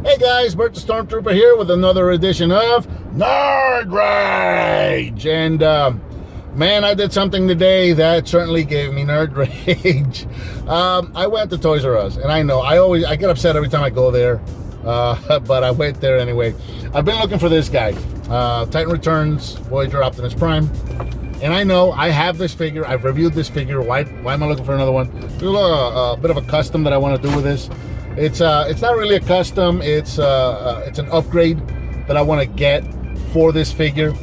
Hey guys, Bert the Stormtrooper here with another edition of Nerd Rage. And man, I did something today that certainly gave me nerd rage. I went to Toys R Us, and I know I get upset every time I go there, but I went there anyway. I've been looking for this guy, Titan Returns Voyager Optimus Prime. And I know I have this figure. I've reviewed this figure. Why am I looking for another one? There's a bit of a custom that I want to do with this. It's not really a custom. It's an upgrade that I want to get for this figure.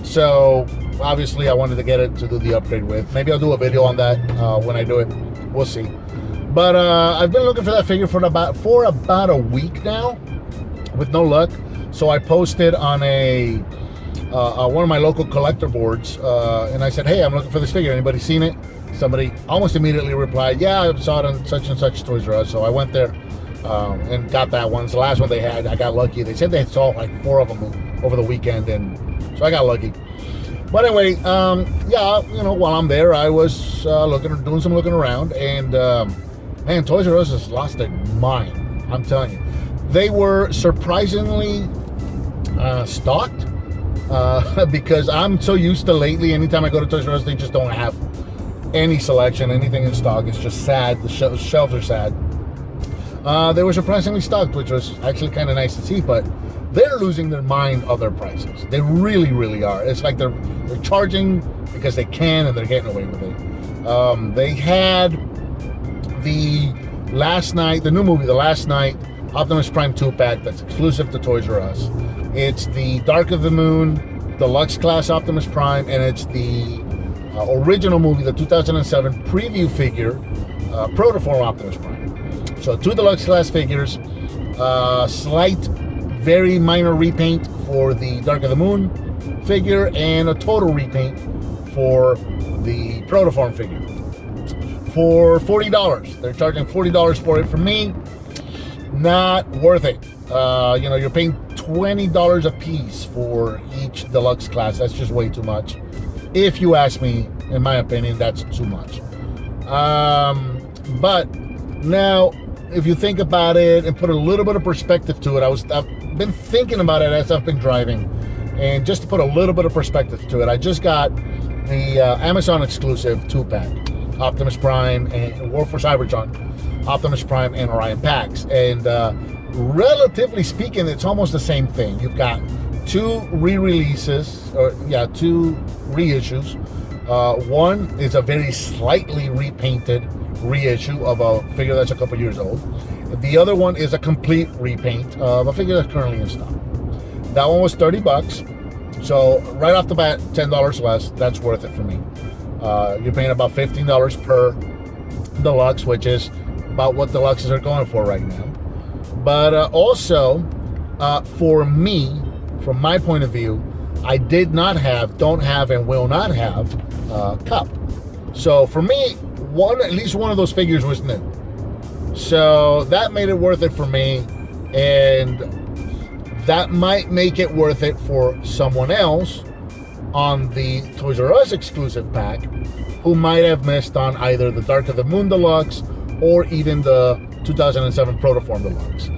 So obviously I wanted to get it to do the upgrade with. Maybe I'll do a video on that when I do it. We'll see. But I've been looking for that figure for about a week now, with no luck. So I posted on one of my local collector boards, and I said, hey, I'm looking for this figure. Anybody seen it? Somebody almost immediately replied, yeah, I saw it on such and such Toys R Us. So I went there and got that one. It's the last one they had. I got lucky. They said they saw like 4 of them over the weekend, and so I got lucky. But anyway, yeah, you know, while I'm there, I was doing some looking around, and man, Toys R Us has lost their mind. I'm telling you, they were surprisingly stocked. Because I'm so used to lately, anytime I go to Toys R Us, they just don't have any selection, anything in stock. It's just sad. The shelves are sad. They were surprisingly stocked, which was actually kind of nice to see, but they're losing their mind of their prices. They really, really are. It's like they're charging because they can, and they're getting away with it. They had the new movie, The Last Night, Optimus Prime 2-pack that's exclusive to Toys R Us. It's the Dark of the Moon Deluxe Class Optimus Prime, and it's the original movie, the 2007 preview figure, Protoform Optimus Prime. So 2 Deluxe Class figures, slight, very minor repaint for the Dark of the Moon figure, and a total repaint for the Protoform figure. For $40. They're charging $40 for it. For me, not worth it. You know, you're paying $20 a piece for each deluxe class. That's just way too much. If you ask me, in my opinion, that's too much. But now, if you think about it and put a little bit of perspective to it, I've been thinking about it as I've been driving, and just to put a little bit of perspective to it, I just got the Amazon exclusive 2-pack Optimus Prime and War for Cybertron Optimus Prime and Orion packs, and relatively speaking, it's almost the same thing. You've got 2 re-releases, or yeah, 2 reissues. One is a very slightly repainted reissue of a figure that's a couple years old. The other one is a complete repaint of a figure that's currently in stock. That one was $30, so right off the bat, $10 less. That's worth it for me. You're paying about $15 per deluxe, which is about what deluxes are going for right now. But also, for me, from my point of view, I don't have, and will not have Cup. So for me, at least one of those figures was new. So that made it worth it for me, and that might make it worth it for someone else on the Toys R Us exclusive pack who might have missed on either the Dark of the Moon Deluxe or even the 2007 Protoform Deluxe,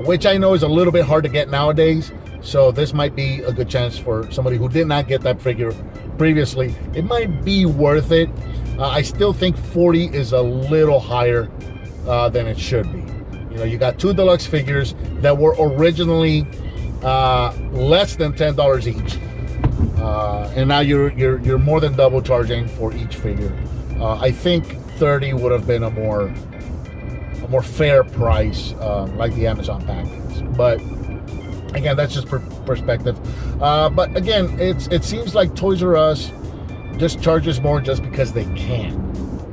which I know is a little bit hard to get nowadays. So this might be a good chance for somebody who did not get that figure previously. It might be worth it. I still think 40 is a little higher than it should be. You know, you got 2 deluxe figures that were originally less than $10 each, and now you're more than double charging for each figure. I think 30 would have been a more fair price, like the Amazon pack is. But again, that's just perspective. But again, it seems like Toys R Us just charges more just because they can,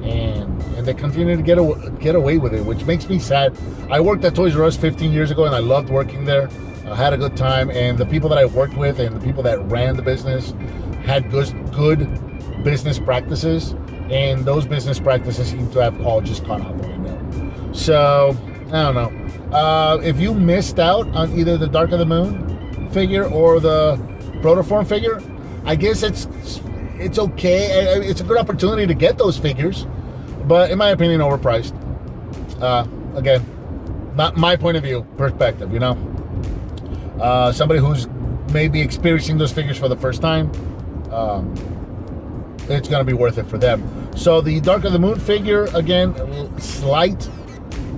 and they continue to get away with it, which makes me sad. I worked at Toys R Us 15 years ago, and I loved working there. I had a good time, and the people that I worked with and the people that ran the business had good business practices, and those business practices seem to have all just gone out the window. So I don't know. If you missed out on either the Dark of the Moon figure or the Protoform figure, I guess it's okay. It's a good opportunity to get those figures, but in my opinion, overpriced. Again, not my point of view, perspective, you know. Somebody who's maybe experiencing those figures for the first time, it's going to be worth it for them. So the Dark of the Moon figure, again, slight,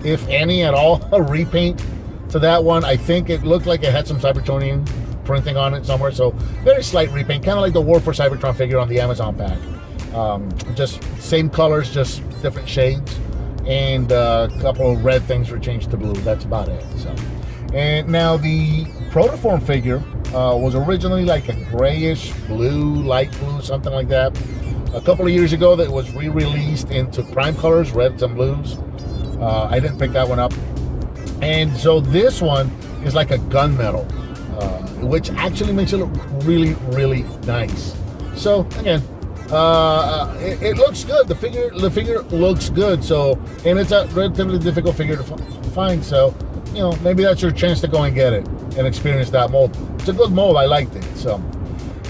if any at all, a repaint to that one. I think it looked like it had some Cybertronian printing on it somewhere, so very slight repaint, kind of like the War for Cybertron figure on the Amazon pack. Just same colors, just different shades, and a couple of red things were changed to blue. That's about it. So, and now the Protoform figure was originally like a grayish blue, light blue, something like that. A couple of years ago, that was re-released into prime colors, reds and blues. I didn't pick that one up. And so this one is like a gunmetal, which actually makes it look really, really nice. So again, it looks good. The figure looks good. So, and it's a relatively difficult figure to find. So, you know, maybe that's your chance to go and get it and experience that mold. It's a good mold. I liked it. So,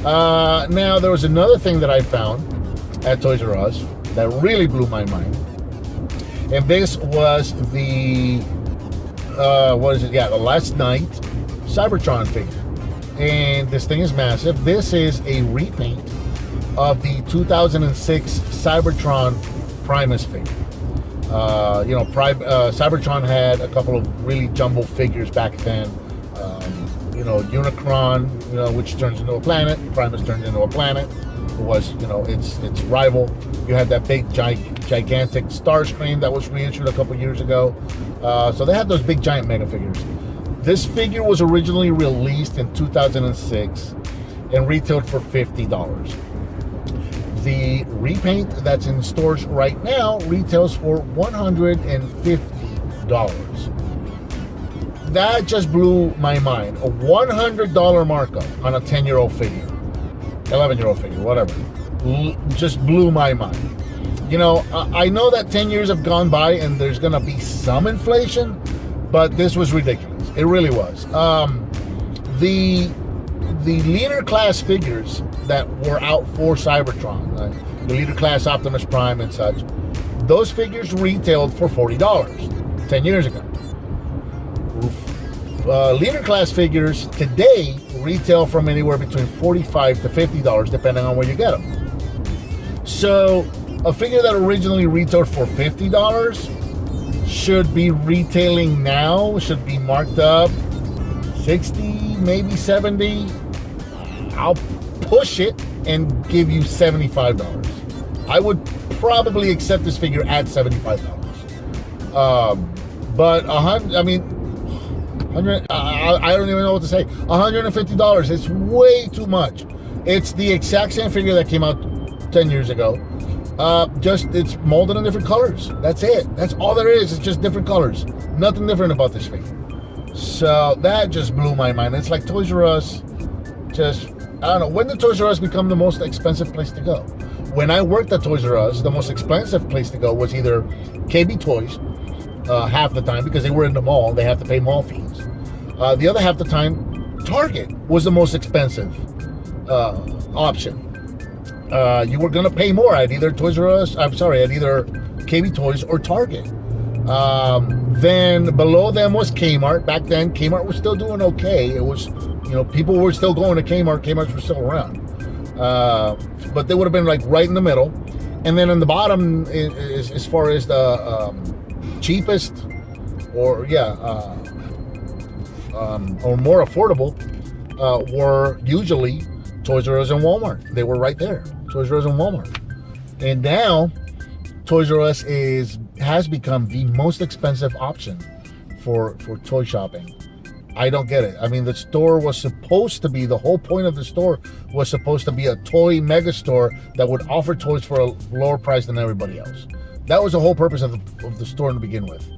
now there was another thing that I found at Toys R Us that really blew my mind, and this was the what is it? Yeah, the Last Night Cybertron figure. And this thing is massive. This is a repaint of the 2006 Cybertron Primus figure. You know, Cybertron had a couple of really jumbo figures back then. You know, Unicron, you know, which turns into a planet. Primus turns into a planet. It was, you know, its rival. You had that big, gigantic Starscream that was reissued a couple years ago. So they had those big, giant mega figures. This figure was originally released in 2006 and retailed for $50. The repaint that's in stores right now retails for $150. That just blew my mind. A $100 markup on a 10-year-old figure, 11-year-old figure, whatever. Just blew my mind. You know, I know that 10 years have gone by and there's going to be some inflation, but this was ridiculous. It really was. The leader class figures that were out for Cybertron, the leader class Optimus Prime and such, those figures retailed for $40 10 years ago. Leader class figures today retail from anywhere between $45 to $50 depending on where you get them. So a figure that originally retailed for $50 should be retailing now, should be marked up 60, maybe 70. I'll push it and give you $75. I would probably accept this figure at $75. But I don't even know what to say. $150. It's way too much. It's the exact same figure that came out 10 years ago. Just it's molded in different colors. That's it. That's all there is. It's just different colors. Nothing different about this figure. So that just blew my mind. It's like Toys R Us. Just, I don't know. When did Toys R Us become the most expensive place to go? When I worked at Toys R Us, the most expensive place to go was either KB Toys, half the time, because they were in the mall. They have to pay mall fees. The other half the time, Target was the most expensive option. You were going to pay more at either Toys R Us, at either KB Toys or Target. Then below them was Kmart. Back then, Kmart was still doing okay. It was, you know, people were still going to Kmart. Kmarts were still around. But they would have been like right in the middle. And then in the bottom, is as far as the cheapest or more affordable, were usually Toys R Us and Walmart. They were right there, Toys R Us and Walmart. And now, Toys R Us has become the most expensive option for toy shopping. I don't get it. I mean, the store was supposed to be, the whole point of the store was supposed to be a toy mega store that would offer toys for a lower price than everybody else. That was the whole purpose of the store to begin with.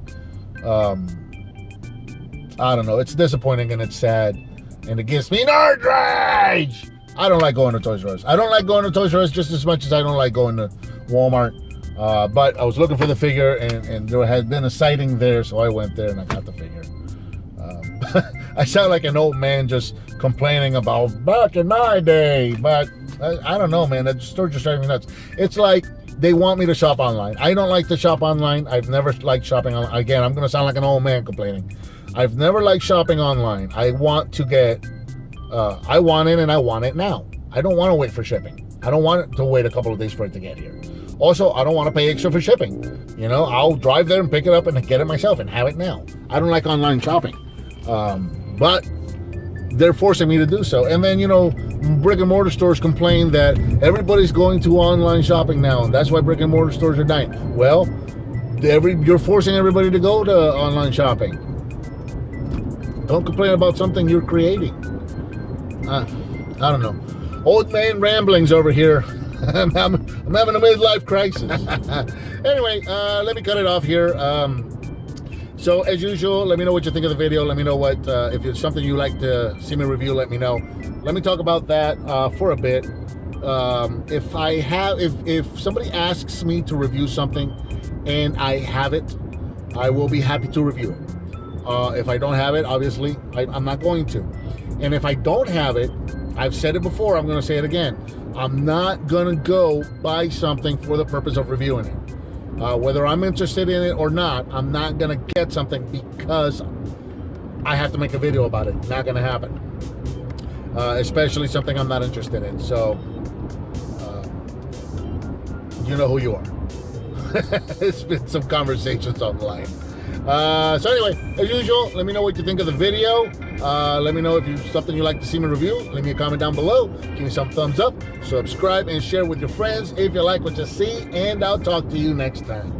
I don't know. It's disappointing and it's sad. And it gives me nerd rage. I don't like going to Toys R Us. I don't like going to Toys R Us just as much as I don't like going to Walmart. But I was looking for the figure and there had been a sighting there, so I went there and I got the figure. I sound like an old man just complaining about back in my day, but I don't know, man. That store just drives me nuts. It's like they want me to shop online. I don't like to shop online. I've never liked shopping online. Again, I'm going to sound like an old man complaining. I've never liked shopping online. I want to get, I want it and I want it now. I don't want to wait for shipping. I don't want to wait a couple of days for it to get here. Also, I don't want to pay extra for shipping. You know, I'll drive there and pick it up and get it myself and have it now. I don't like online shopping. But they're forcing me to do so. And then, you know, brick and mortar stores complain that everybody's going to online shopping now, and that's why brick and mortar stores are dying. Well, you're forcing everybody to go to online shopping. Don't complain about something you're creating. I don't know. Old man ramblings over here. I'm having a midlife crisis. Anyway, let me cut it off here. So as usual, let me know what you think of the video. Let me know what, if it's something you like to see me review, let me know. Let me talk about that for a bit. If somebody asks me to review something and I have it, I will be happy to review it. If I don't have it, obviously, I'm not going to. And if I don't have it, I've said it before, I'm going to say it again. I'm not going to go buy something for the purpose of reviewing it. Whether I'm interested in it or not, I'm not going to get something because I have to make a video about it. Not going to happen. Especially something I'm not interested in. So, you know who you are. It's been some conversations online. So anyway, as usual, let me know what you think of the video. Let me know if it's something you'd like to see me review. Leave me a comment down below. Give me some thumbs up. Subscribe and share with your friends if you like what you see. And I'll talk to you next time.